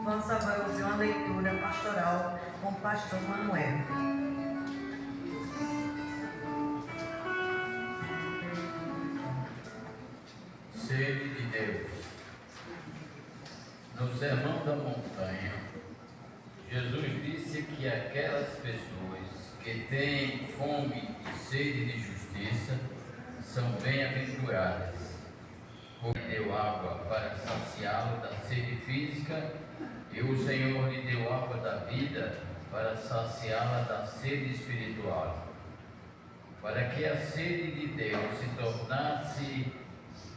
Vamos agora ouvir uma leitura pastoral com o pastor Manuel. Sede de Deus. No Sermão da Montanha, Jesus disse que aquelas pessoas que têm fome e sede de justiça são bem-aventuradas, porque deu água para saciá-lo da sede física, e o Senhor lhe deu água da vida para saciá-la da sede espiritual, para que a sede de Deus se tornasse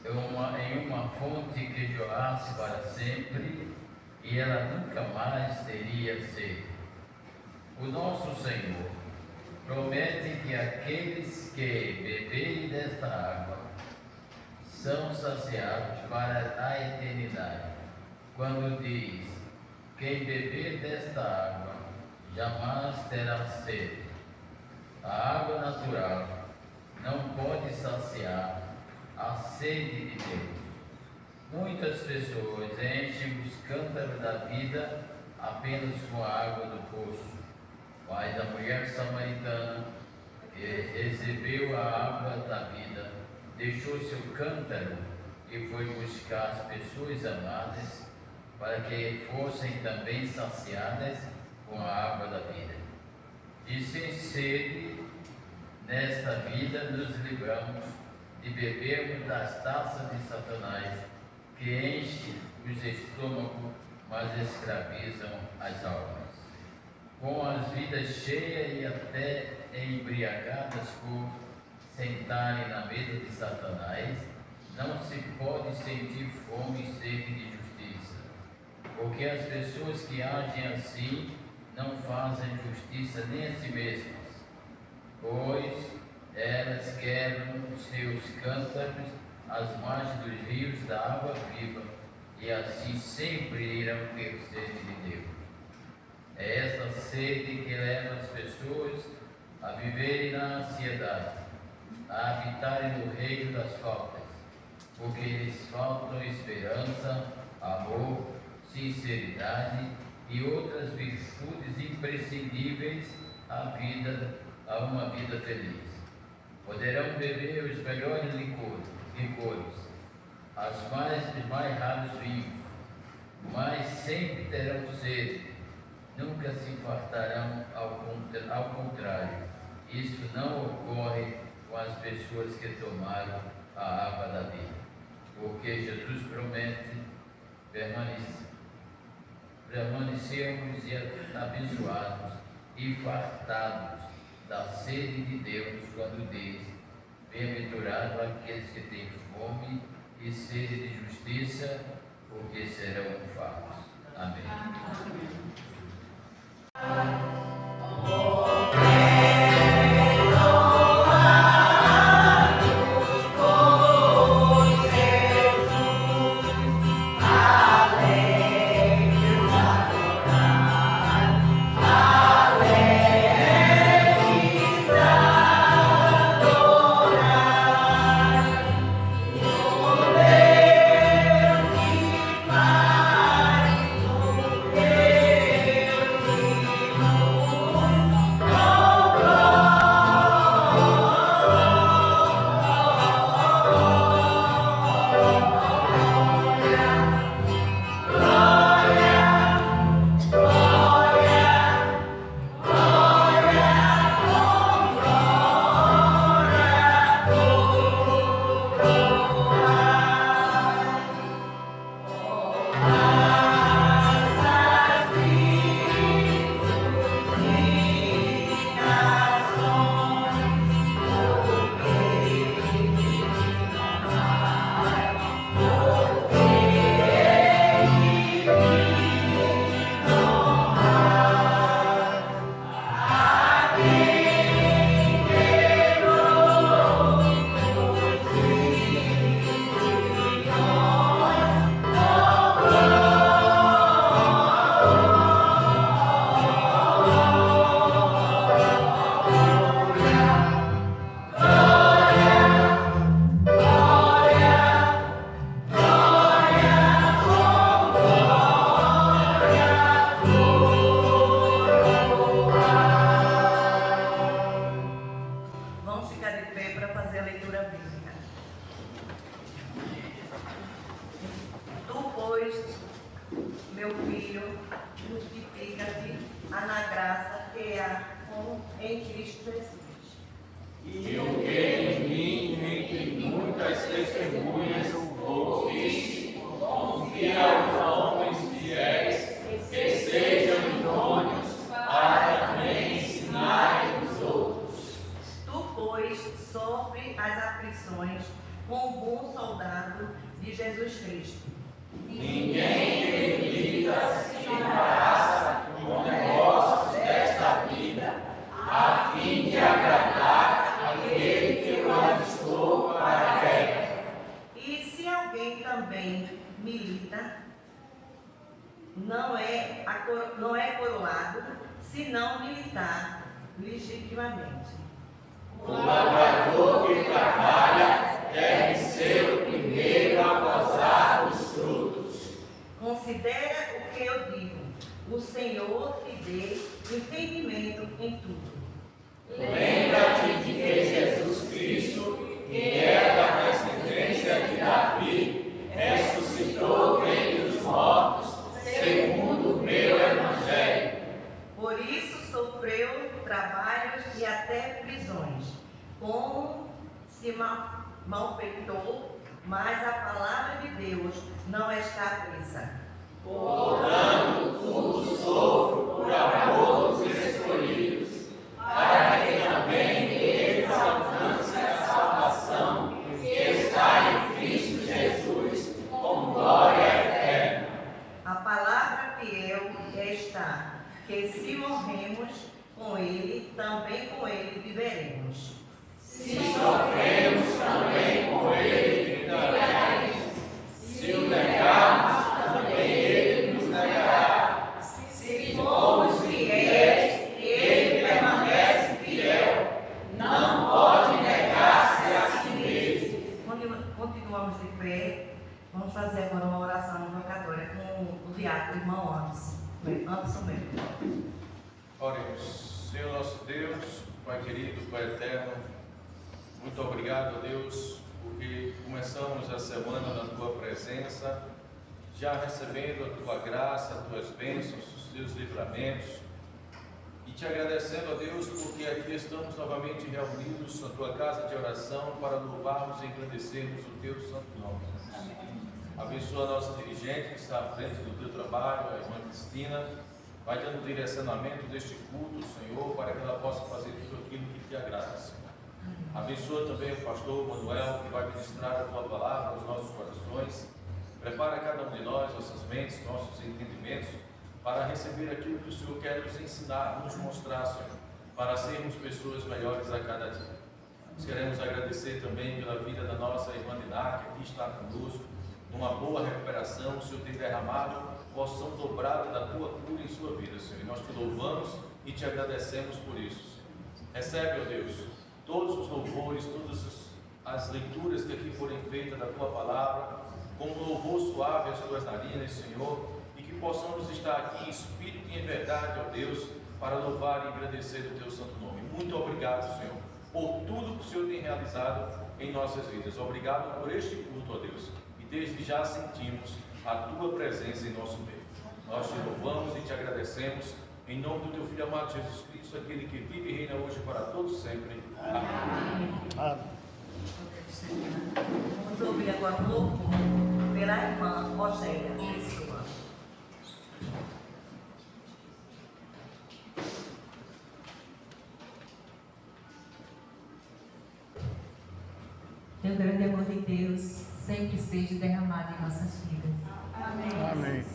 em uma fonte que jorrasse para sempre, e ela nunca mais teria sede. O nosso Senhor promete que aqueles que beberem desta água são saciados para a eternidade, quando diz: quem beber desta água jamais terá sede. A água natural não pode saciar a sede de Deus. Muitas pessoas enchem os cântaros da vida apenas com a água do poço, mas a mulher samaritana, que recebeu a água da vida, deixou seu cântaro e foi buscar as pessoas amadas para que fossem também saciadas com a água da vida. E sem sede, nesta vida, nos livramos de bebermos das taças de Satanás, que enchem os estômagos, mas escravizam as almas. Com as vidas cheias e até embriagadas por sentarem na mesa de Satanás, não se pode sentir fome e sede de justiça, porque as pessoas que agem assim não fazem justiça nem a si mesmas, pois elas quebram os seus cântaros às margens dos rios da água viva, e assim sempre irão ter sede de Deus. É esta sede que leva as pessoas a viverem na ansiedade, a habitarem no reino das faltas, porque lhes faltam esperança, amor, sinceridade e outras virtudes imprescindíveis a uma vida feliz. Poderão beber os melhores licores, os mais raros vinhos, mas sempre terão sede, nunca se fartarão. Ao contrário, isso não ocorre com as pessoas que tomaram a água da vida, porque Jesus promete permanecermos abençoados e fartados da sede de Deus, quando diz: bem-aventurado aqueles que têm fome e sede de justiça, porque serão fartos. Amém. meu filho, justifica-te na graça que há em Cristo Jesus. E o que em mim, entre muitas testemunhas, ouviste, confia aos homens fiéis, que sejam idôneos para também ensinarem os outros. Tu, pois, sofre as aflições como bom soldado de Jesus Cristo. Ninguém debilita se embaraça com negócios desta vida, a fim de agradar aquele que o alistou para a guerra. E se alguém também milita, não é coroado, se não militar legitimamente. O lavrador que trabalha deve ser o primeiro a gozar dos frutos. Considera o que eu digo, o Senhor te dê entendimento em tudo. Lembra-te de que Jesus Cristo, que é da descendência de Davi, ressuscitou dentre os mortos, segundo o meu evangelho. Por isso sofreu trabalhos e até prisões, como se malfeitou, mas a palavra de Deus não está presa. Portanto, tudo sofro por amor dos escolhidos, para que também eles alcancem a salvação que está em Cristo Jesus, com glória eterna. A palavra fiel está, que se morremos com ele, também com ele viveremos. Se sofremos também com ele, viveremos. Se o negarmos, também ele nos negará. Se formos fiéis, ele permanece fiel. Não pode negar-se a si mesmo. Continuamos de pé. Vamos fazer agora uma oração invocatória com o diácono irmão Anderson mesmo. Oremos. Senhor nosso Deus, Pai querido, Pai eterno, muito obrigado a Deus, porque começamos a semana na Tua presença, já recebendo a Tua graça, as Tuas bênçãos, os Teus livramentos, e te agradecendo a Deus, porque aqui estamos novamente reunidos na Tua casa de oração para louvarmos e engrandecermos o Teu santo nome. Abençoa a nossa dirigente que está à frente do Teu trabalho, a irmã Cristina. Vai dando direcionamento deste culto, Senhor, para que ela possa fazer tudo aquilo que te agrada, Senhor. Abençoa também o pastor Manuel, que vai ministrar a Tua palavra aos nossos corações. Prepara cada um de nós, nossas mentes, nossos entendimentos, para receber aquilo que o Senhor quer nos ensinar, nos mostrar, Senhor, para sermos pessoas melhores a cada dia. Nós queremos agradecer também pela vida da nossa irmã Diná, que aqui está conosco, numa boa recuperação. O Senhor tem derramado porção dobrada da Tua cura em sua vida, Senhor. E nós te louvamos e te agradecemos por isso, Senhor. Recebe, ó Deus, todos os louvores, todas as leituras que aqui forem feitas da Tua palavra, com um louvor suave às Tuas narinas, Senhor, e que possamos estar aqui em espírito e em verdade, ó Deus, para louvar e agradecer o Teu santo nome. Muito obrigado, Senhor, por tudo que o Senhor tem realizado em nossas vidas. Obrigado por este culto, ó Deus, e desde já sentimos a Tua presença em nosso meio. Nós te louvamos e te agradecemos, em nome do Teu Filho amado Jesus Cristo, aquele que vive e reina hoje para todos sempre. Amém. Vamos ouvir agora um louvor pela irmã Rogéria Pessoa. Que o grande amor de Deus sempre seja derramado em nossas vidas. Amém. Amém.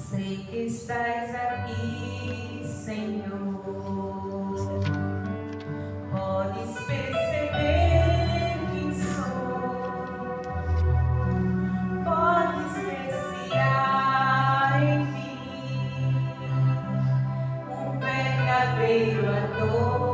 Sei que estás aqui, Senhor. Podes perceber quem sou. Podes respirar em mim um verdadeiro adorador.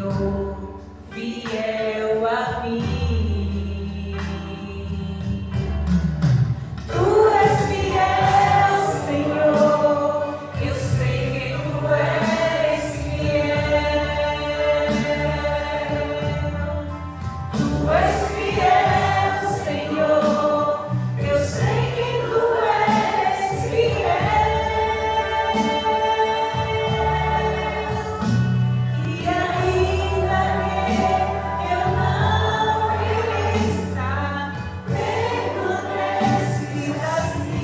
Senhor, fiel a mim. Tu és fiel, Senhor, eu sei que tu és fiel. Tu és fiel, Senhor, eu sei que tu és fiel. E ainda que eu não mereça, permaneces assim.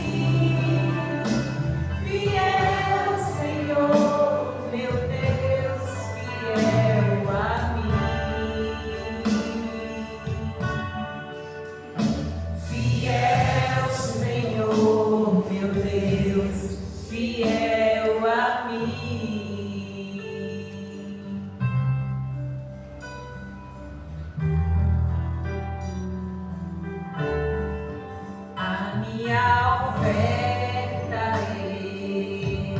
Fiel, Senhor, meu Deus, fiel a mim. Fiel, Senhor, meu Deus, fiel a mim. A minha oferta eu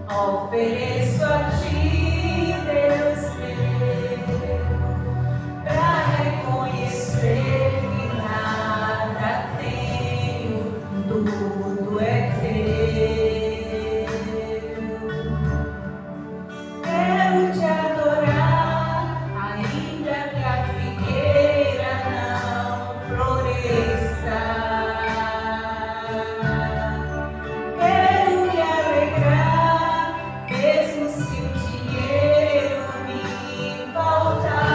ofereço a ti, Deus meu, pra reconhecer que nada tenho, tudo é teu. Quero te adorar, ainda que a figueira não floresça. Quero me alegrar, mesmo se o dinheiro me faltar.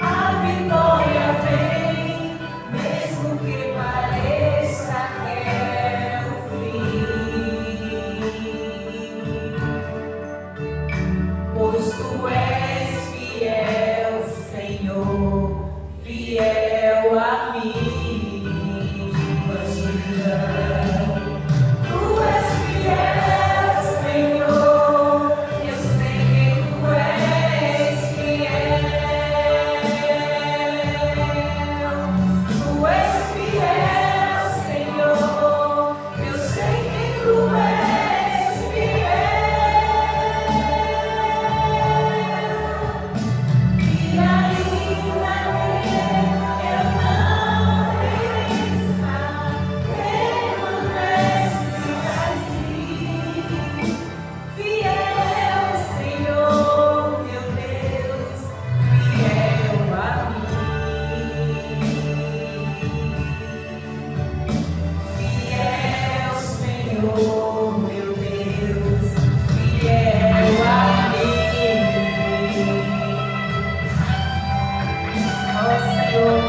A vitória vem, mesmo que pareça que é o fim. Pois tu és fiel, Senhor, fiel a mim. Tu és fiel, Senhor, eu sei que tu és fiel. Tu és fiel, Senhor, eu sei que tu és fiel. E ainda que eu não mereça, permaneces assim. Fiel, Senhor, meu Deus, fiel a mim. Fiel, Senhor, meu Deus, fiel a mim. Ó Senhor,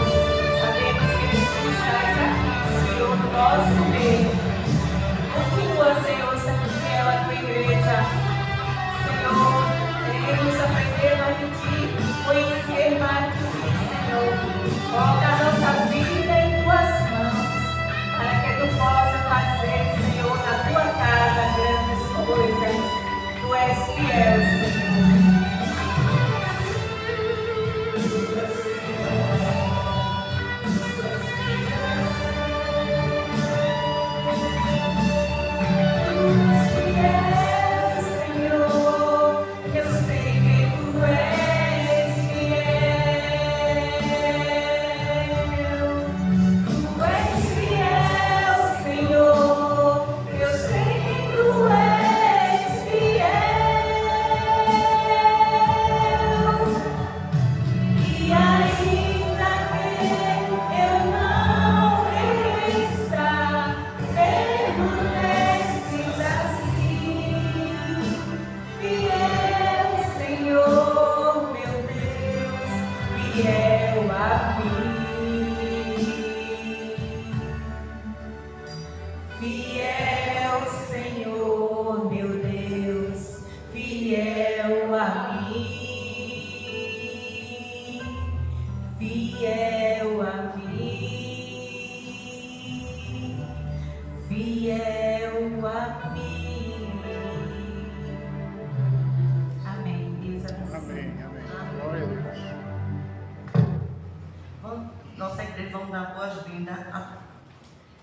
sabemos que tu estás aqui, Senhor, no nosso meio. Continua, Senhor, sendo fiel à tua igreja. Senhor, queremos aprender mais de ti, conhecer mais de ti, Senhor. Coloca a nossa vida em tuas mãos, para que tu possa fazer, Senhor, na tua casa grandes coisas. Tu és fiel, Senhor. Fiel, Senhor, eu sei que tu és fiel. Tu és fiel, Senhor, eu sei que tu és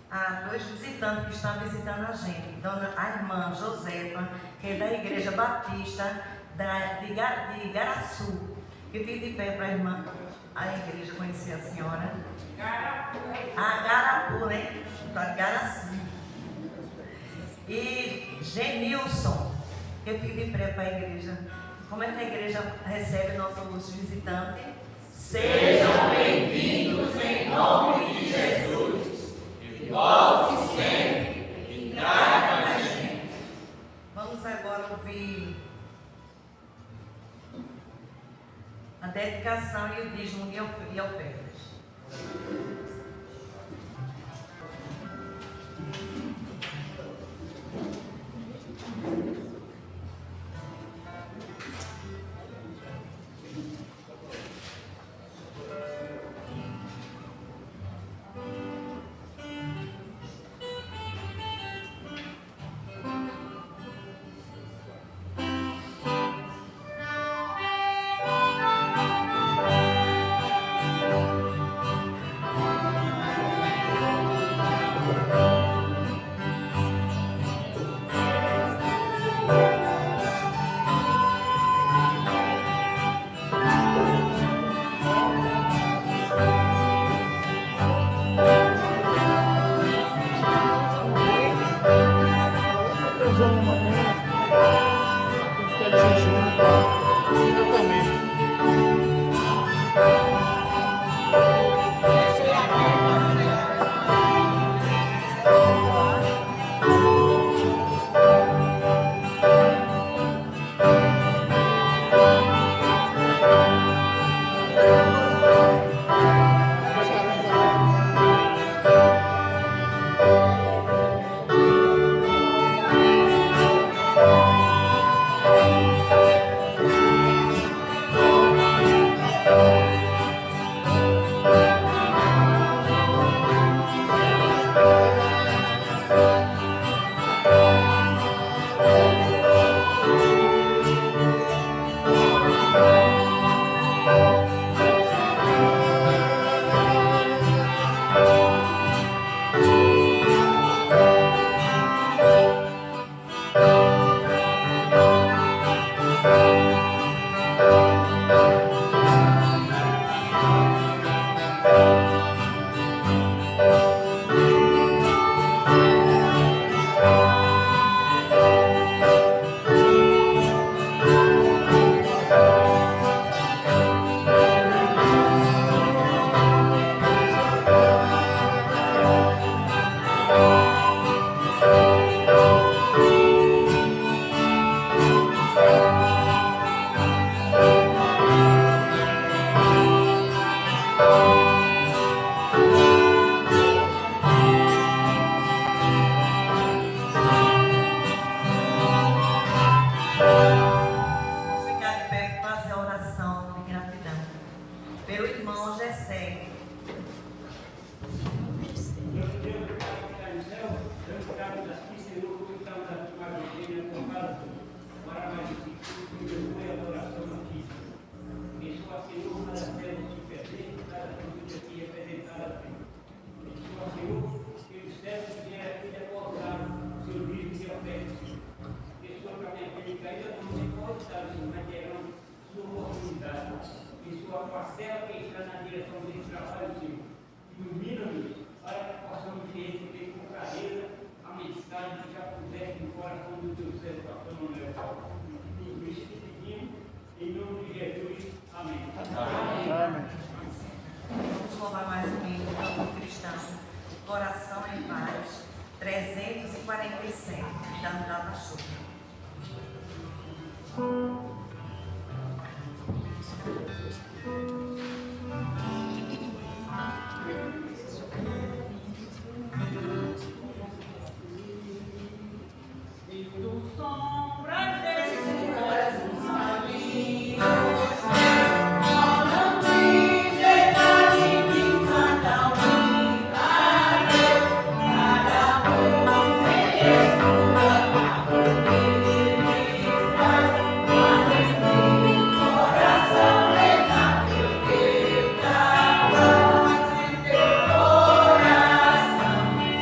a dois visitantes que estão visitando a gente. A irmã Josefa que é da Igreja Batista de Igaraçu. Que fique de pé para a igreja conhecer a senhora. Garapu, né? Igaraçu. E Genilson, que fique de pé para a igreja. Como é que a igreja recebe nossos visitantes? Sejam bem-vindos em nome de Jesus. E volte sempre e traga mais gente. Vamos agora ouvir a dedicação e o dízimo de ofertas. Vamos louvar mais um hino do canto cristão. Coração em paz. 347. Da Dava Show.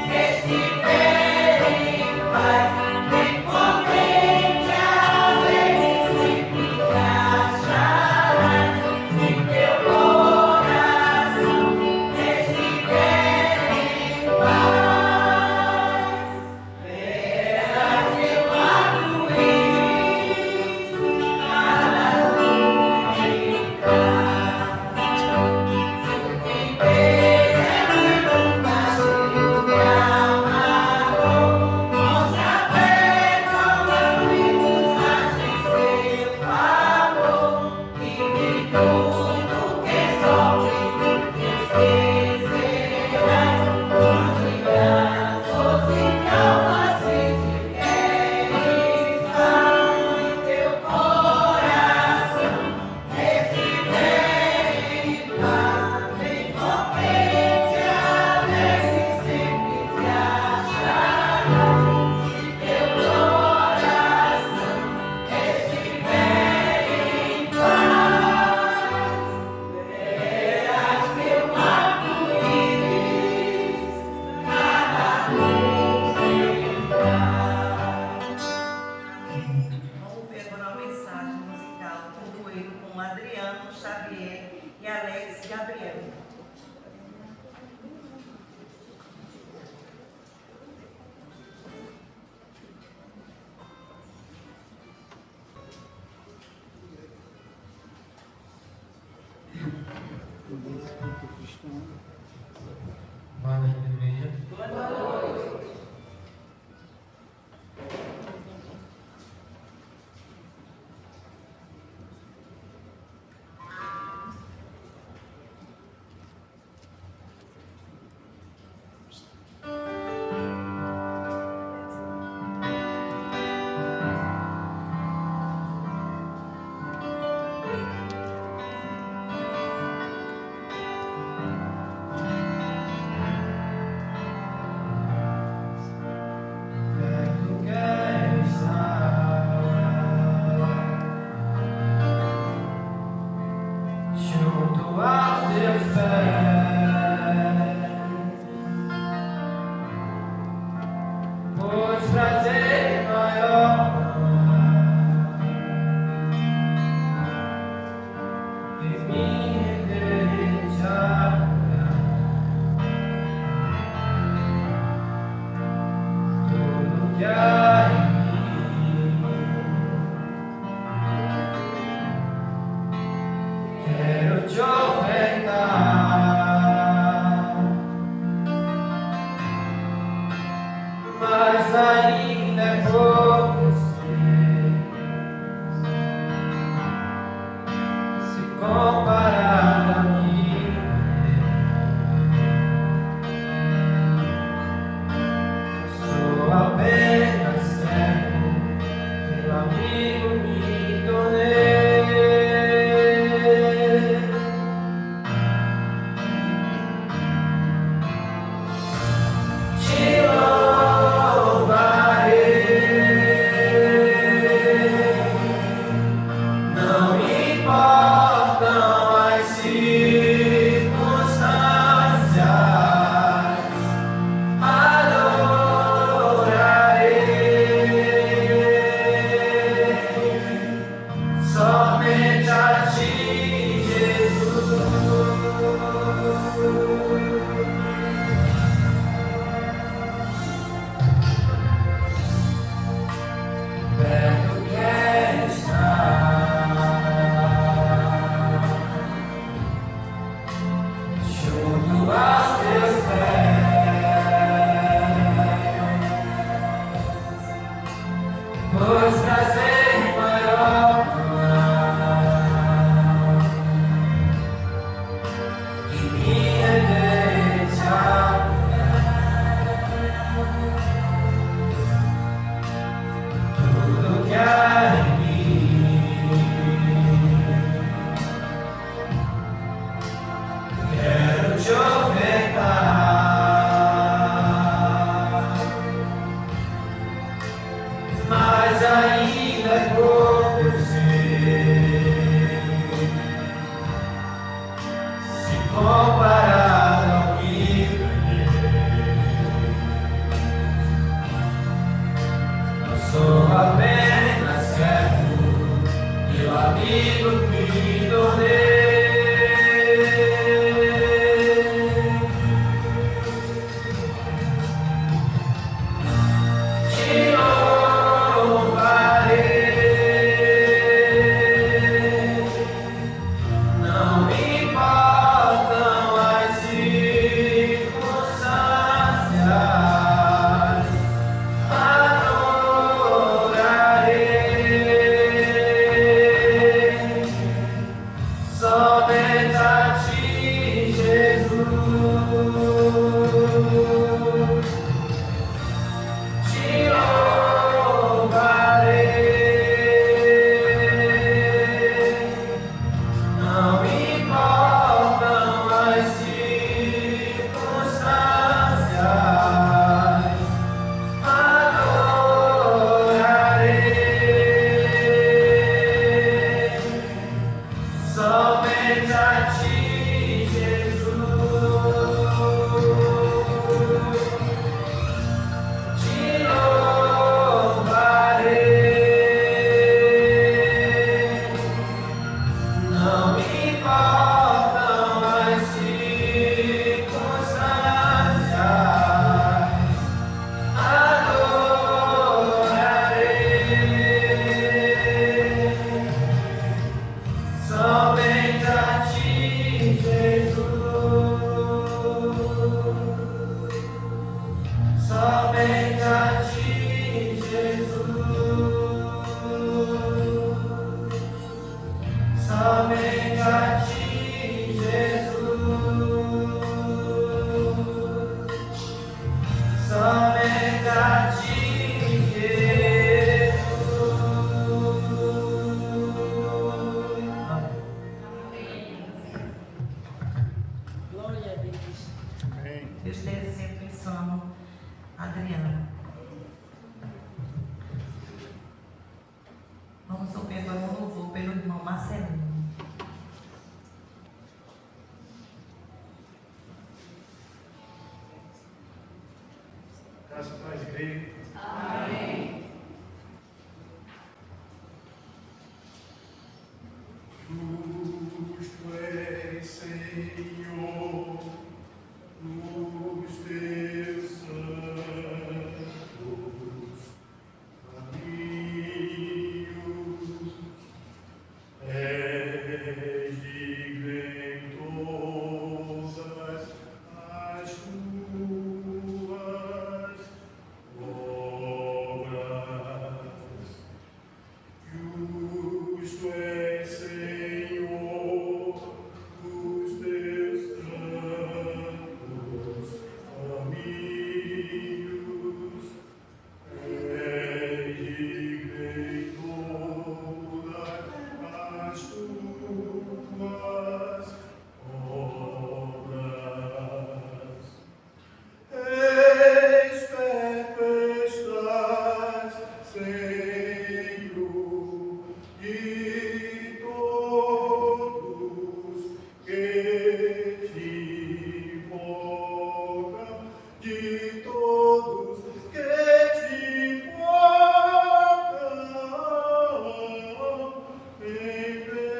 Estiver em paz, vem comer. Boa noite, igreja. Mas ainda Marcelino. Graças a Deus, igreja. Amém. Justo és, Senhor, nos teus santos caminhos. És digno em todas as tuas obras. Justo és, Senhor, nos teus santos caminhos. És digno em todas as tuas obras. Eis tempestade, Senhor, de todos que te invocam, de todos que te invocam em verdade.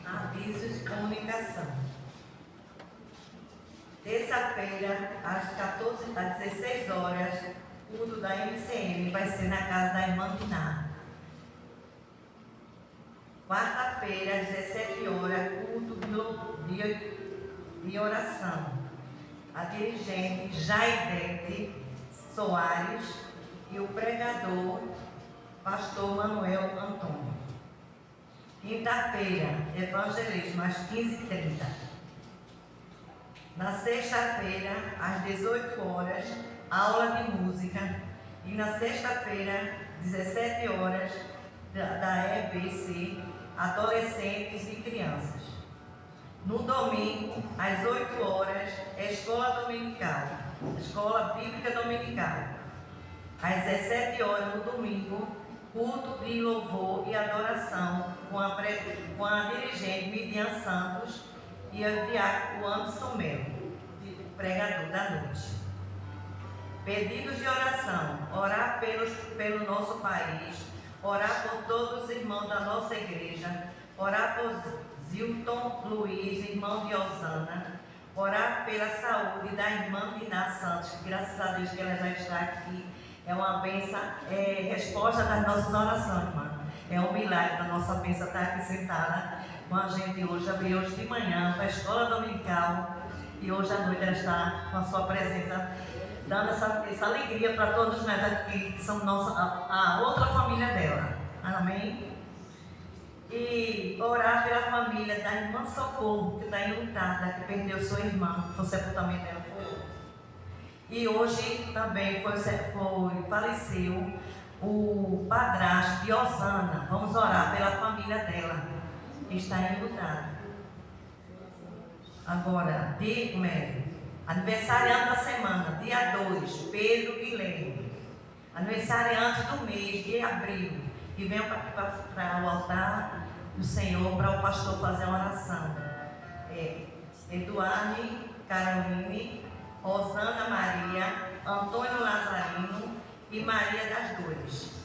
Avisos de comunicação. Terça-feira, às 16 horas, o culto da MCM vai ser na casa da irmã Diná. Quarta-feira, às 17 horas, culto de oração. A dirigente Jaidete Soares e o pregador, pastor Manuel Antônio. Quinta-feira, evangelismo às 15h30. Na sexta-feira, às 18 horas, aula de música. E na sexta-feira, 17 horas, da EBC, adolescentes e crianças. No domingo, às 8 horas, escola dominical, escola bíblica dominical. Às 17 horas, no domingo, culto de louvor e adoração com a dirigente Midian Santos e o diácono Anderson Melo, pregador da noite. Pedidos de oração: orar pelo nosso país, orar por todos os irmãos da nossa igreja, orar por Zilton Luiz, irmão de Osana, orar pela saúde da irmã Diná Santos, que graças a Deus que ela já está aqui. É uma bênção, resposta das nossas orações, irmã. É um milagre da nossa bênção estar aqui sentada com a gente hoje. Já veio hoje de manhã para a escola dominical e hoje à noite ela está com a sua presença, dando essa alegria para todos nós aqui, que são a outra família dela. Amém? E orar pela família da irmã Socorro, que está enlutada, que perdeu sua irmã, foi o sepultamento dela. E hoje também faleceu o padrasto de Osana. Vamos orar pela família dela, que está enlutada. Agora, aniversariante da semana, dia 2, Pedro Guilherme. Aniversariante do mês de abril. E venham para o altar do Senhor, para o pastor fazer uma oração. Eduardo, Caroline, Rosana Maria, Antônio Lazarino e Maria das Dores.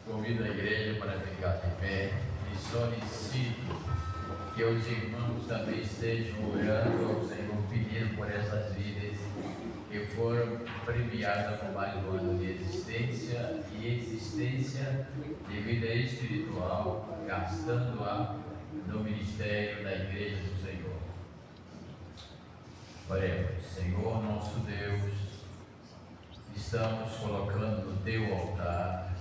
Convido a igreja para ficar de pé e solicito que os irmãos também estejam orando ao Senhor, pedindo por essas vidas que foram premiadas com mais um ano de existência de vida espiritual, gastando-a no ministério da Igreja do Senhor. Oremos. Senhor nosso Deus, estamos colocando no teu altar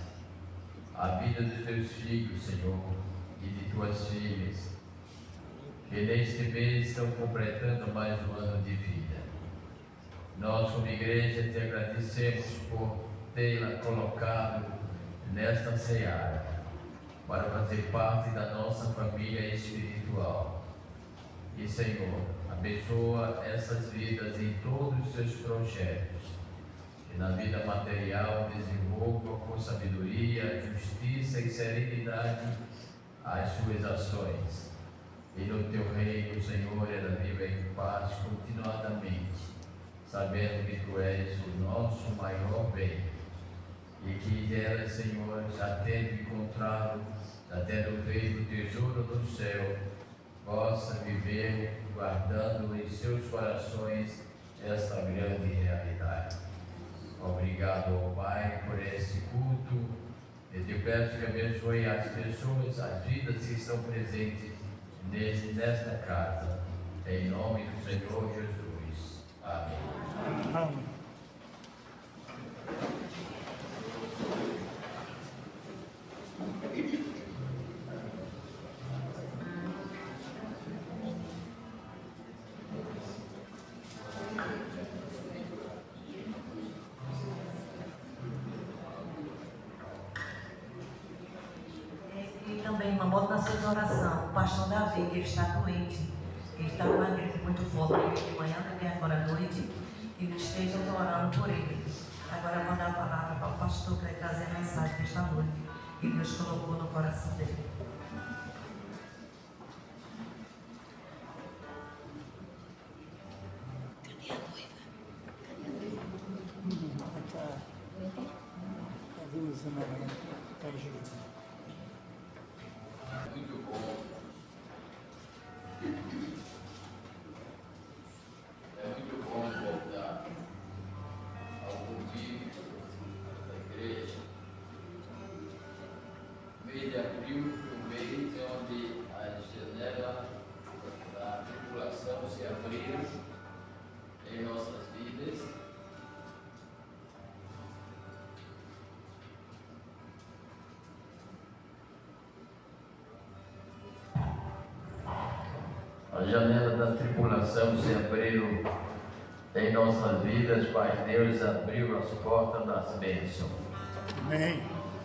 a vida dos teus filhos, Senhor, e de tuas filhas, que neste mês estão completando mais um ano de vida. Nós, como igreja, te agradecemos por tê-la colocado nesta seara, para fazer parte da nossa família espiritual. E, Senhor, abençoa essas vidas em todos os seus projetos. E na vida material, desenvolva com sabedoria, justiça e serenidade as suas ações. E no teu reino, Senhor, ela viva em paz continuadamente, sabendo que tu és o nosso maior bem. E que ela, Senhor, já tendo encontrado, já tendo feito o tesouro do céu, possa viver guardando em seus corações esta grande realidade. Obrigado, ó Pai, por esse culto. Eu te peço que abençoe as pessoas, as vidas que estão presentes nesta casa. Em nome do Senhor Jesus. Amém. Amém. E também, irmã, bota nas suas orações o pastor Davi, que ele está doente, ele está com uma gripe muito forte de manhã, também agora à noite, que eles estejam orando por ele. Agora eu vou dar a palavra para o pastor que vai trazer a mensagem desta noite, que Deus colocou no coração dele. Muito bom. É muito bom voltar ao convívio da igreja. O mês de abril foi o mês onde as janelas da tribulação se abriram em nossas vidas. As janelas da tribulação se abriram em nossas vidas, Pai Deus abriu as portas das bênçãos. Amém.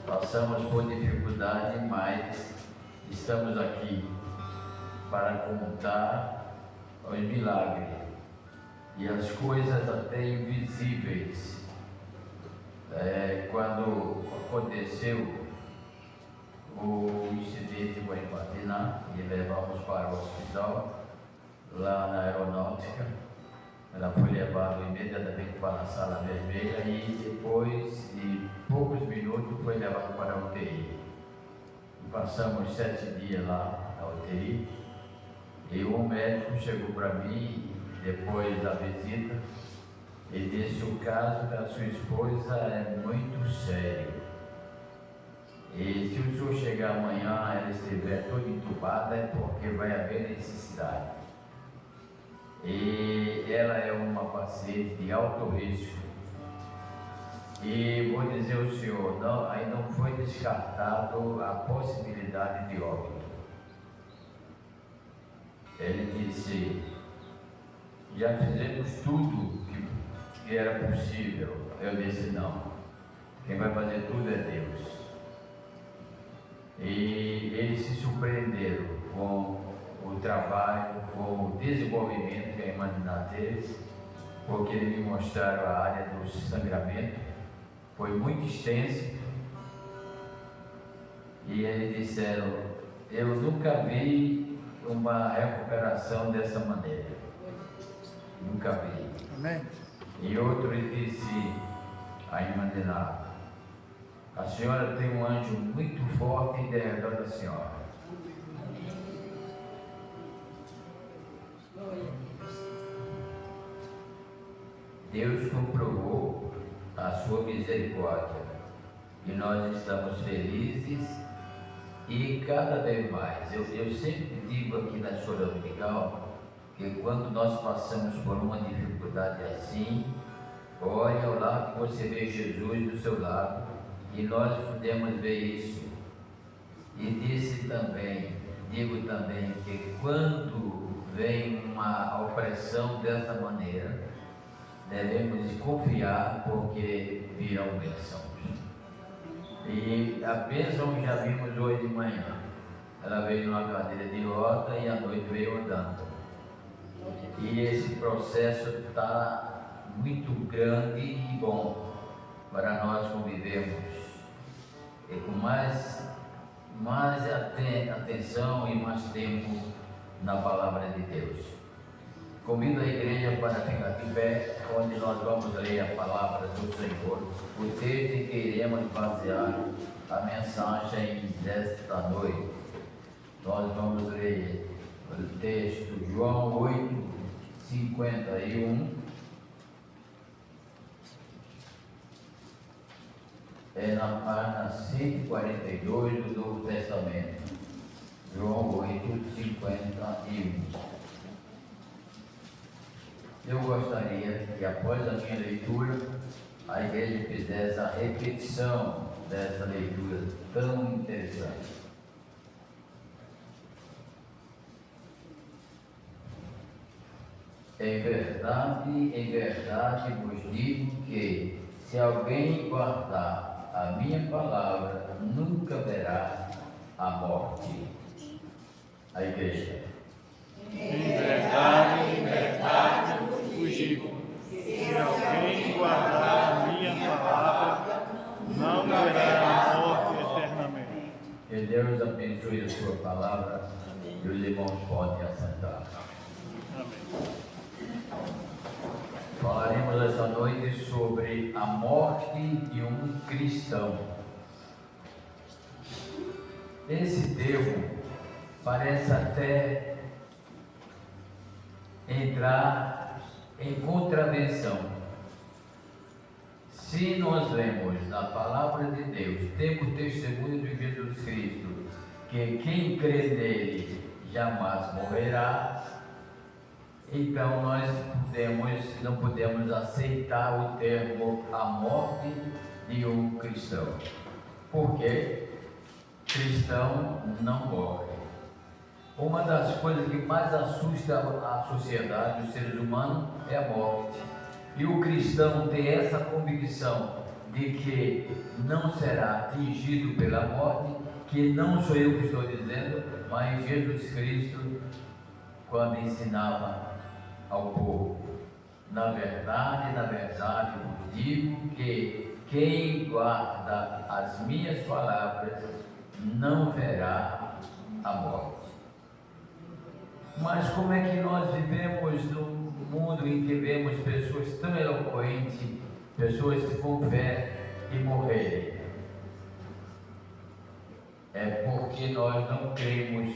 Passamos por dificuldade, mas estamos aqui para contar os milagres e as coisas até invisíveis. Quando aconteceu o incidente com a Ipatina e levamos para o hospital, lá na aeronáutica, ela foi levada imediatamente para a sala vermelha e depois de poucos minutos foi levada para a UTI. E passamos 7 dias lá na UTI e um médico chegou para mim depois da visita e disse: o caso da sua esposa é muito sério. E se o senhor chegar amanhã, ela estiver toda entubada, é porque vai haver necessidade. E ela é uma paciente de alto risco. E vou dizer ao senhor, aí não foi descartado a possibilidade de óbito. Ele disse: já fizemos tudo que era possível. Eu disse: não, quem vai fazer tudo é Deus. E eles se surpreenderam com o trabalho, com o desenvolvimento que a irmã Diná teve, porque eles me mostraram a área do sangramento, foi muito extenso, e eles disseram: eu nunca vi uma recuperação dessa maneira, nunca vi. Amém. E outro disse a irmã Diná: a senhora tem um anjo muito forte em derredor da senhora. Deus comprovou a sua misericórdia e nós estamos felizes e cada vez mais. Eu sempre digo aqui na escola dominical que quando nós passamos por uma dificuldade assim, olhe ao lado que você vê Jesus do seu lado, e nós podemos ver isso. E digo também que quando vem uma opressão dessa maneira, devemos confiar, porque virão bênçãos. E a bênção já vimos hoje de manhã. Ela veio numa cadeira de roda e à noite veio andando. E esse processo está muito grande e bom para nós convivermos e com mais atenção e mais tempo na palavra de Deus. Convido a igreja para ficar de pé, onde nós vamos ler a palavra do Senhor, o texto em que iremos basear a mensagem desta noite. Nós vamos ler o texto João 8:51. É na página 142 do Novo Testamento. João 8:51. Eu gostaria que após a minha leitura, a igreja fizesse a repetição dessa leitura tão interessante. Em verdade vos digo que, se alguém guardar a minha palavra, nunca verá a morte. A igreja. Em verdade vos digo, se alguém guardar a minha palavra, não verá a morte eternamente. Que Deus abençoe a sua palavra e os irmãos podem assentar. Amém. Falaremos esta noite sobre a morte de um cristão. Esse termo parece até entrar em contravenção. Se nós lemos na palavra de Deus, temos testemunho de Jesus Cristo, que quem crê nele jamais morrerá, então nós não podemos aceitar o termo a morte de um cristão, porque cristão não morre. Uma das coisas que mais assusta a sociedade, os seres humanos, é a morte. E o cristão tem essa convicção de que não será atingido pela morte, que não sou eu que estou dizendo, mas Jesus Cristo, quando ensinava ao povo: na verdade, vos digo que quem guarda as minhas palavras não verá a morte. Mas como é que nós vivemos num mundo em que vemos pessoas tão eloquentes, pessoas com fé e morrerem? É porque nós não cremos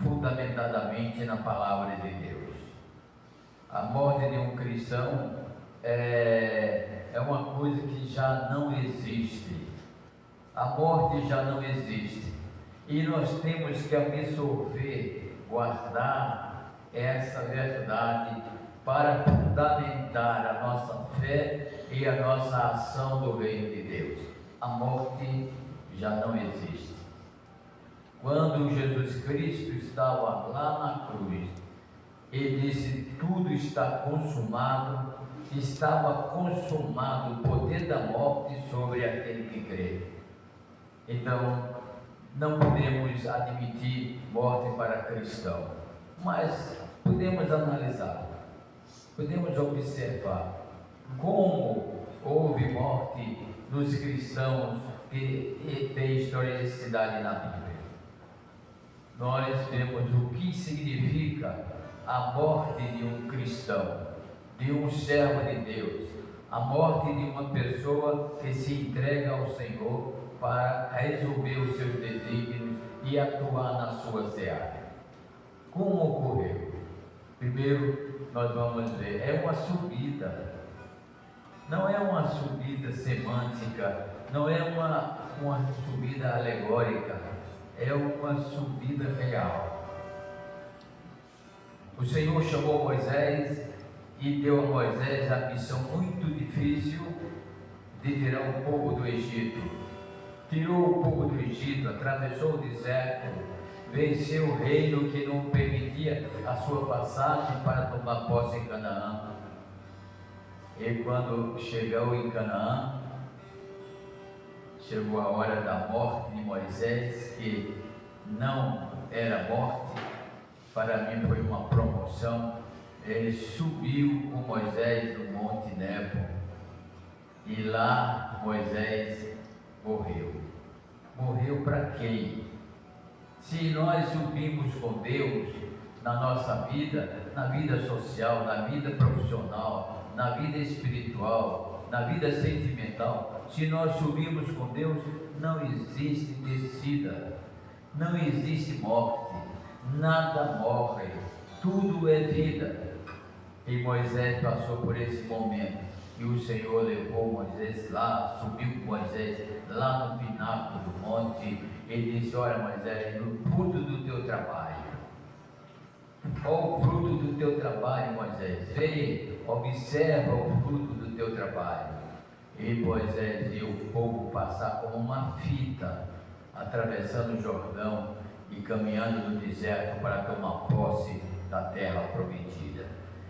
fundamentadamente na palavra de Deus. A morte de um cristão é uma coisa que já não existe. A morte já não existe. E nós temos que absorver, guardar essa verdade para fundamentar a nossa fé e a nossa ação do reino de Deus. A morte já não existe. Quando Jesus Cristo estava lá na cruz, Ele disse: tudo está consumado. Estava consumado o poder da morte sobre aquele que crê. Então, não podemos admitir morte para cristão, mas podemos analisar, podemos observar como houve morte dos cristãos que tem historicidade na Bíblia. Nós vemos o que significa a morte de um cristão, de um servo de Deus, a morte de uma pessoa que se entrega ao Senhor para resolver os seus desígnios e atuar na sua seara. Como ocorreu? Primeiro, nós vamos ver, é uma subida. não é uma subida semântica, não é uma subida alegórica, é uma subida real. O Senhor chamou Moisés e deu a Moisés a missão muito difícil de tirar o povo do Egito. Tirou o povo do Egito, atravessou o deserto, venceu o reino que não permitia a sua passagem para tomar posse em Canaã. E quando chegou em Canaã, chegou a hora da morte de Moisés, que não era morte, para mim foi uma promoção. Ele subiu com Moisés no Monte Nebo, e lá Moisés morreu. Morreu para quem? Se nós subimos com Deus na nossa vida, na vida social, na vida profissional, na vida espiritual, na vida sentimental, se nós subimos com Deus, não existe descida, não existe morte, nada morre, tudo é vida. E Moisés passou por esse momento, e o Senhor levou Moisés lá, subiu com Moisés lá no pináculo do monte, e disse: olha, Moisés, no fruto do teu trabalho, olha o fruto do teu trabalho, Moisés, vem, observa o fruto do teu trabalho. E Moisés viu o povo passar como uma fita, atravessando o Jordão e caminhando no deserto para tomar posse da terra prometida.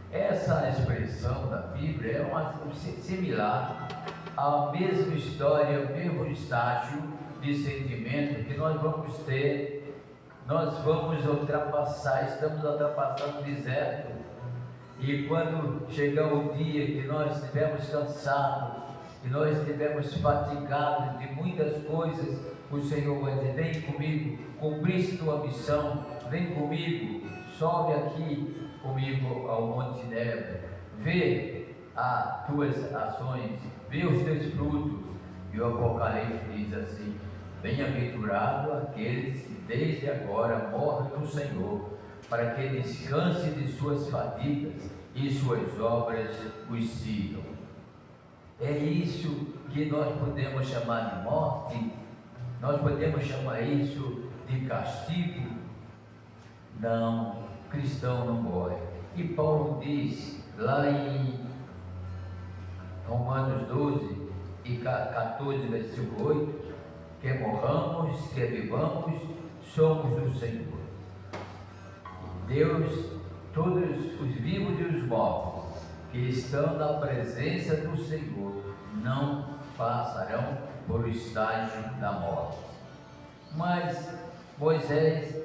Essa expressão da Bíblia é uma similar à mesma história, ao mesmo estágio de sentimento que nós vamos ter. Nós vamos ultrapassar, estamos ultrapassando o deserto, e quando chegar o dia que nós estivermos cansados, que nós estivermos fatigados de muitas coisas, o Senhor vai dizer: vem comigo, cumpriste tua missão, vem comigo, sobe aqui comigo ao Monte Nebo, vê as tuas ações, vê os teus frutos. E o Apocalipse diz assim: bem-aventurado aqueles que desde agora morrem no Senhor, para que descanse de suas fadigas e suas obras os sigam. É isso que nós podemos chamar de morte? Nós podemos chamar isso de castigo? Não, cristão não morre. E Paulo diz lá em Romanos 12 e 14, versículo 8, que morramos, que vivamos, somos do Senhor. Deus, todos os vivos e os mortos que estão na presença do Senhor não passarão por o estágio da morte. Mas Moisés,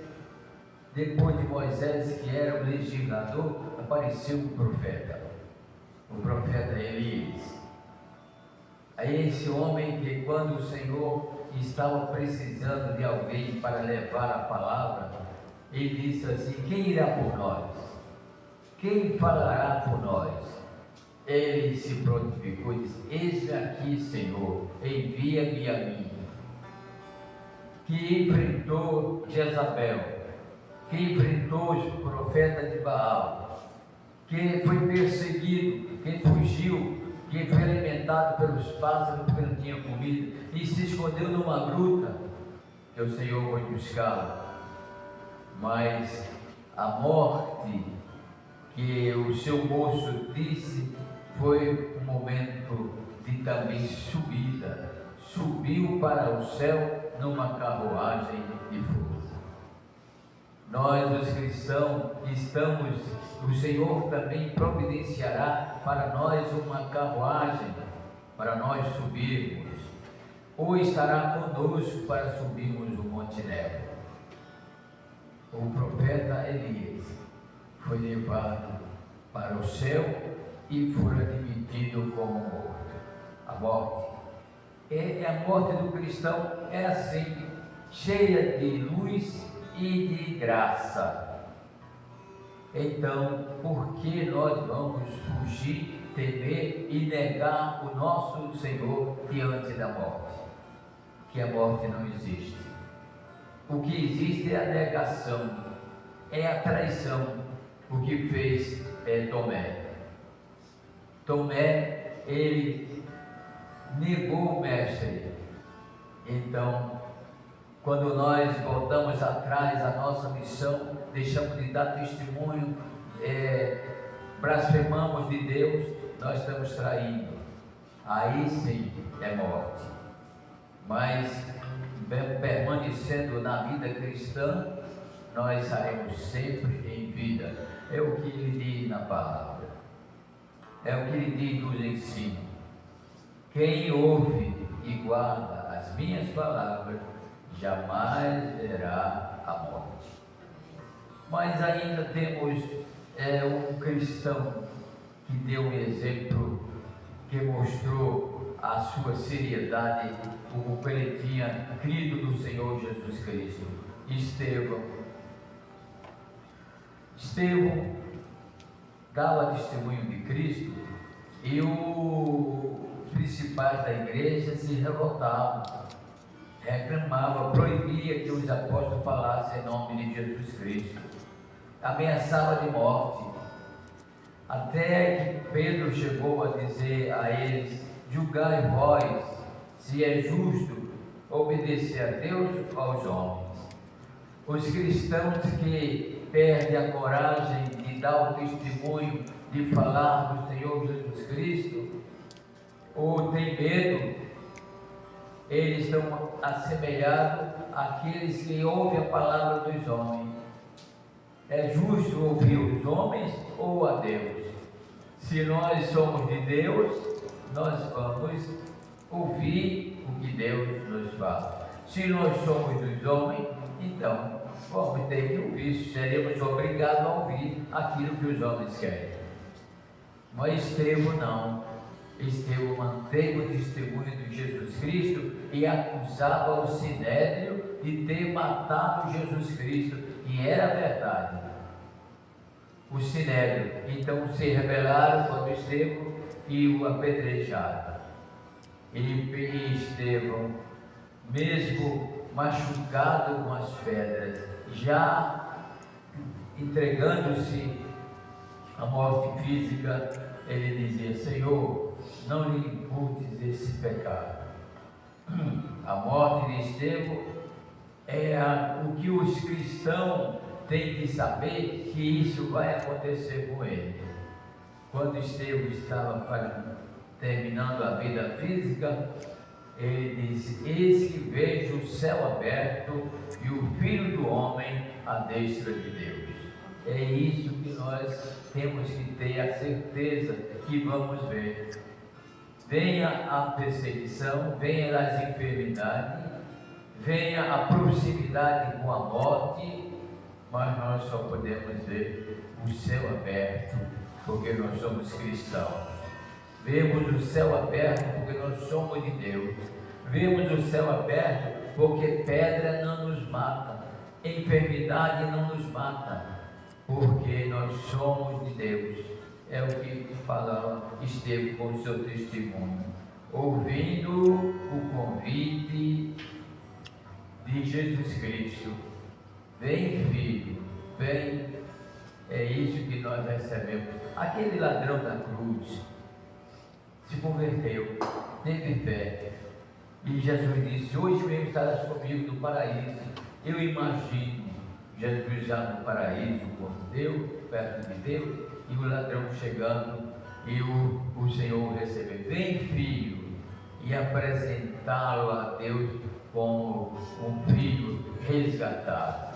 depois de Moisés, que era o legislador, apareceu o profeta Elias. Aí esse homem que, quando o Senhor estava precisando de alguém para levar a palavra, ele disse assim: quem irá por nós? Quem falará por nós? Ele se prontificou e disse: eis-me aqui, Senhor, envia-me a mim. Que enfrentou Jezabel, que enfrentou os profetas de Baal, que foi perseguido, que fugiu, que foi alimentado pelos pássaros porque não tinha comida, e se escondeu numa gruta, que o Senhor foi buscá-lo. Mas a morte que o seu moço disse foi um momento de também subida. Subiu para o céu numa carruagem de fogo. Nós, os cristãos, estamos, o Senhor também providenciará para nós uma carruagem para nós subirmos, ou estará conosco para subirmos o Monte Nebo. O profeta Elias foi levado para o céu e foi admitido como morto. A morte, a morte do cristão é assim, cheia de luz e de graça. Então, por que nós vamos fugir, temer e negar o nosso Senhor diante da morte? Que a morte não existe. O que existe é a negação, é a traição. O que fez Tomé. Tomé ele negou o mestre. Então, quando nós voltamos atrás da nossa missão, deixamos de dar testemunho, blasfemamos de Deus, nós estamos traindo. Aí sim é morte. Mas permanecendo na vida cristã, nós estaremos sempre em vida. É o que ele diz na palavra, é o que ele diz nos ensina. Quem ouve e guarda as minhas palavras jamais verá a morte. Mas ainda temos um cristão que deu um exemplo, que mostrou a sua seriedade, o que ele tinha crido no Senhor Jesus Cristo. Estevão dava testemunho de Cristo e os principais da igreja se revoltavam, reclamavam, proibia que os apóstolos falassem em nome de Jesus Cristo, ameaçava de morte, até que Pedro chegou a dizer a eles: julgai vós se é justo obedecer a Deus ou aos homens. Os cristãos que perdem a coragem de dar o testemunho, de falar do Senhor Jesus Cristo, ou têm medo, eles estão assemelhados àqueles que ouvem a palavra dos homens. É justo ouvir os homens ou a Deus? Se nós somos de Deus, nós vamos ouvir o que Deus nos fala. Se nós somos dos homens, então vamos ter que ouvir, seremos obrigados a ouvir aquilo que os homens querem. Mas Estevão não. Estevão manteve o testemunho de Jesus Cristo e acusava o Sinédrio de ter matado Jesus Cristo, e era verdade. O Sinédrio então se rebelaram contra Estevão e o apedrejaram. E Estevão, mesmo machucado com as pedras, já entregando-se à morte física, ele dizia: Senhor, não lhe imputes esse pecado. A morte de Estevão é o que os cristãos têm que saber, que isso vai acontecer com ele. Quando Estevão estava terminando a vida física, ele disse: eis que vejo o céu aberto e o Filho do Homem à destra de Deus. É isso que nós temos que ter a certeza que vamos ver. Venha a perseguição, venha as enfermidades, venha a proximidade com a morte, mas nós só podemos ver o céu aberto porque nós somos cristãos. Vemos o céu aberto porque nós somos de Deus. Vemos o céu aberto porque pedra não nos mata, enfermidade não nos mata, porque nós somos de Deus. É o que fala Estevão com o seu testemunho, ouvindo o convite de Jesus Cristo: vem, filho, vem. É isso que nós recebemos. Aquele ladrão da cruz se converteu, teve fé, e Jesus disse: hoje mesmo estarás comigo no paraíso. Eu imagino Jesus já no paraíso com Deus, perto de Deus, e o ladrão chegando, e o Senhor recebeu: vem, filho, e apresentá-lo a Deus como um filho resgatado.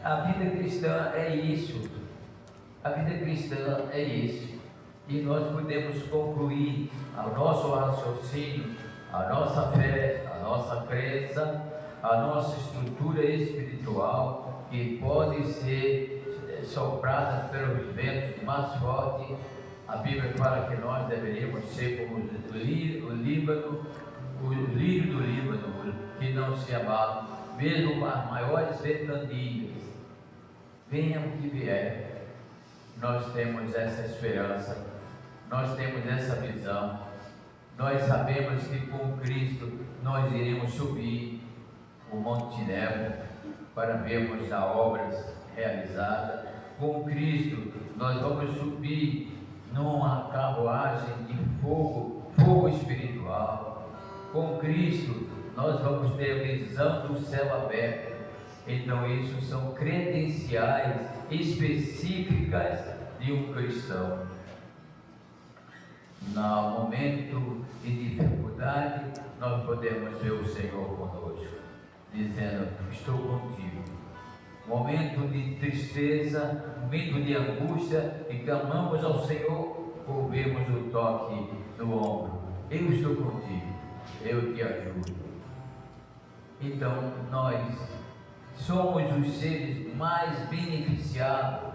A vida cristã é isso. A vida cristã é isso. E nós podemos concluir o nosso raciocínio, a nossa fé, a nossa crença, a nossa estrutura espiritual, que pode ser soprada pelos ventos mais fortes. A Bíblia fala que nós deveríamos ser como o lírio do Líbano, que não se abala, mesmo com as maiores ventanias. Venha o que vier, nós temos essa esperança, nós temos essa visão. Nós sabemos que com Cristo nós iremos subir o Monte Nebo para vermos as obras realizadas. Com Cristo nós vamos subir numa carruagem de fogo espiritual. Com Cristo, nós vamos ter a visão do céu aberto. Então, isso são credenciais específicas de um cristão. No momento de dificuldade, nós podemos ver o Senhor conosco, dizendo: estou contigo. Momento de tristeza, momento de angústia, e clamamos ao Senhor, ouvimos o toque no ombro: eu estou contigo, eu te ajudo. Então, nós somos os seres mais beneficiados,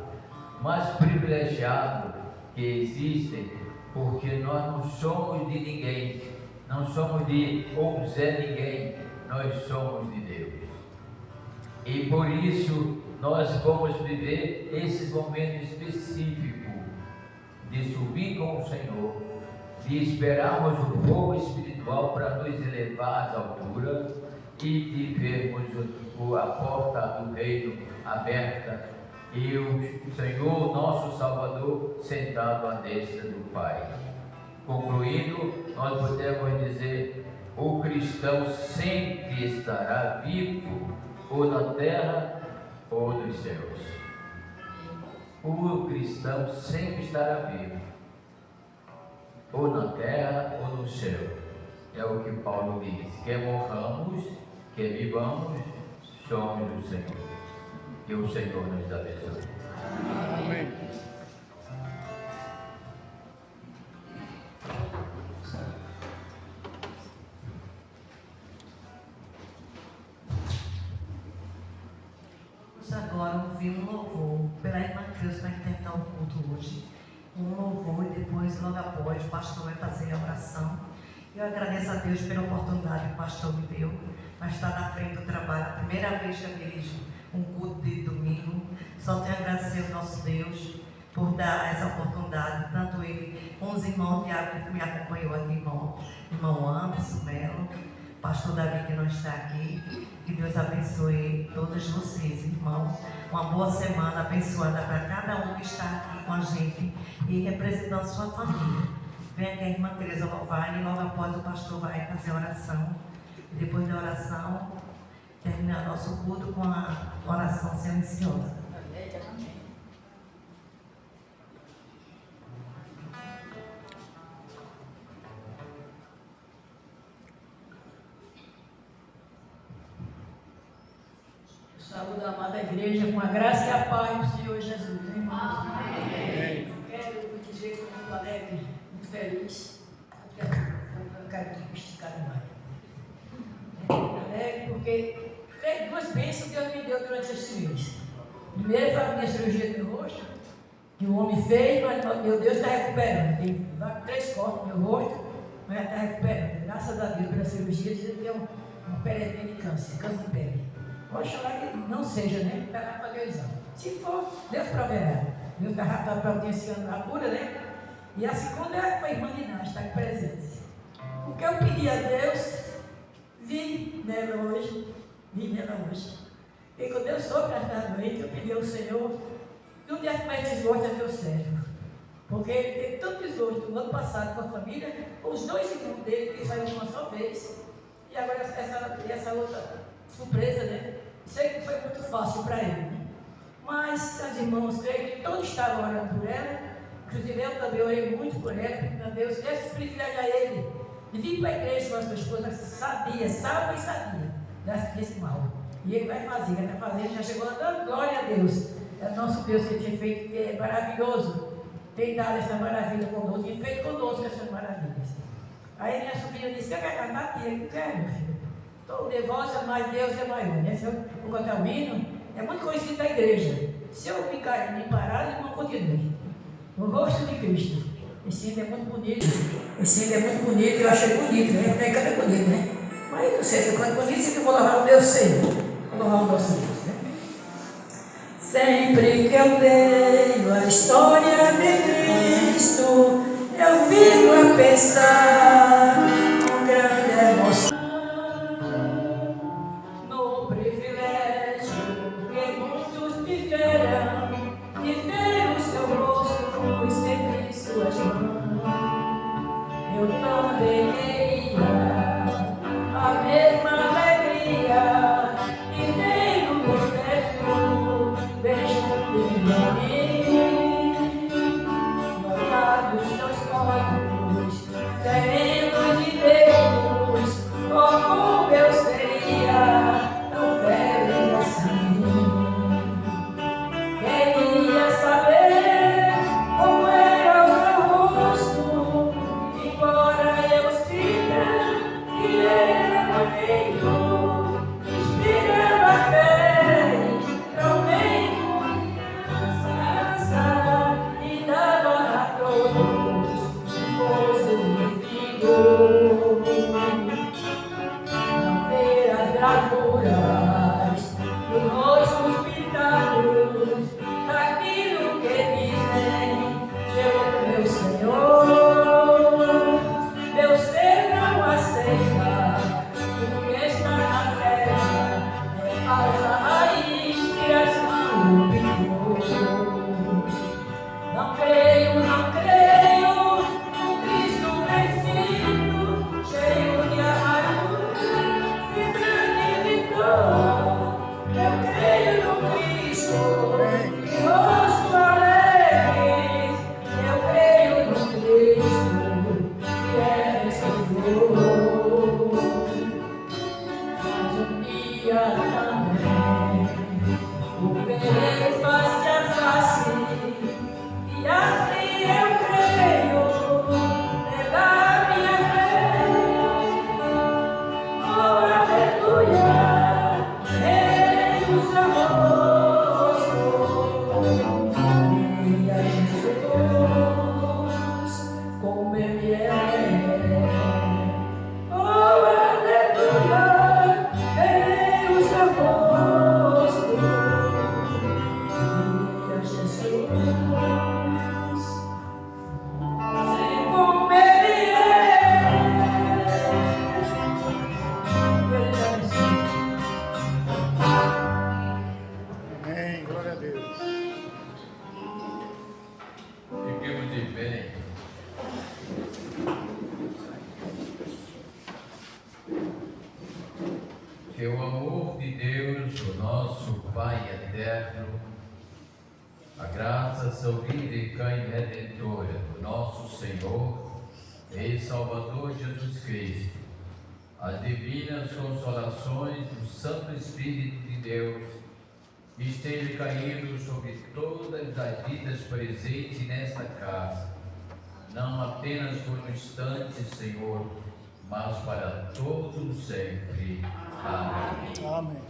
mais privilegiados que existem, porque nós não somos de ninguém, não somos de ou Zé ninguém, nós somos de Deus. E por isso nós vamos viver esses momentos específicos de subir com o Senhor, de esperarmos o fogo espiritual para nos elevar às alturas e de vermos a porta do reino aberta e o Senhor, nosso Salvador, sentado à destra do Pai. Concluindo, nós podemos dizer: o cristão sempre estará vivo, ou na terra ou nos céus. O cristão sempre estará vivo, ou na terra ou no céu. É o que Paulo diz: quer morramos, quer vivamos, somos do Senhor. Que o Senhor nos abençoe. Amém. Vamos agora ouvir um louvor pela irmã Cruz para interpretar o culto hoje. Um louvor e depois, logo após, o pastor vai fazer a oração. Eu agradeço a Deus pela oportunidade que o pastor me deu para estar na frente do trabalho. A primeira vez que eu dirijo um culto de domingo. Só tenho a agradecer ao nosso Deus por dar essa oportunidade, tanto ele com os irmãos Tiago que me acompanhou aqui, irmão Anderson Melo, pastor Davi que não está aqui. Que Deus abençoe todos vocês, irmãos. Uma boa semana abençoada para cada um que está aqui com a gente e representando sua família. Vem aqui a irmã Teresa louvar e logo após o pastor vai fazer a oração. E depois da oração, terminar nosso culto com a oração silenciosa. Saúde a amada igreja, com a graça e a paz do Senhor Jesus, irmãos. Amém. Quero dizer que estou muito alegre, muito feliz. Eu quero esticar demais. Alegre porque duas bênçãos que Deus me deu durante este mês. Primeiro foi a minha cirurgia do meu rosto, que o homem fez, mas meu Deus está recuperando. Tem 3 cortes no meu rosto, mas já está recuperando. Graças a Deus pela cirurgia, dizendo que é uma pele de câncer de pele. Pode chamar que não seja, né? Para lá fazer o exame. Se for, Deus proverá. Deus está providenciando a cura, né? E a segunda foi a irmã Diná, está aqui presente. O que eu pedi a Deus, vi nela hoje. E quando eu soube que ela estava doente, eu pedi ao Senhor que não desse mais desgosto a meu servo. Porque ele teve tanto desgosto no ano passado com a família, os 2 irmãos dele que saíram uma só vez. E agora essa outra surpresa, né? Sei que foi muito fácil para ele, né? Mas as irmãs, creio que todos estavam orando por ela, inclusive eu também orei muito por ela, pedindo a Deus, esse privilégio a ele, de vir para a igreja com a sua esposa, sabia, salva e sabia desse mal. E ele vai fazer, ele está fazendo, já chegou dando glória a Deus. É o nosso Deus que tem feito, que é maravilhoso, tem dado essa maravilha conosco, tem feito conosco essas maravilhas. Aí minha sobrinha disse: eu quero cantar, tia, eu quero, meu filho. Estou nervosa, mas Deus é maior, né? Se eu vou cantar o hino, é muito conhecido da igreja. Se eu me parar, eu não continue. O rosto de Cristo. Esse hino é muito bonito. Eu achei bonito, né? Até que é bonito, né? Mas não sei se eu canto bonito, se eu vou louvar o meu Senhor. Vou louvar o nosso Deus, né? Sempre que eu leio a história de Cristo, eu fico a pensar com grande emoção. Suas bem. Que o amor de Deus, o nosso Pai eterno, a graça salvífica e redentora do nosso Senhor e Salvador Jesus Cristo, as divinas consolações do Santo Espírito de Deus, esteja caindo sobre todas as vidas presentes nesta casa, não apenas por um instante, Senhor, mas para todos sempre. Amém. Amém.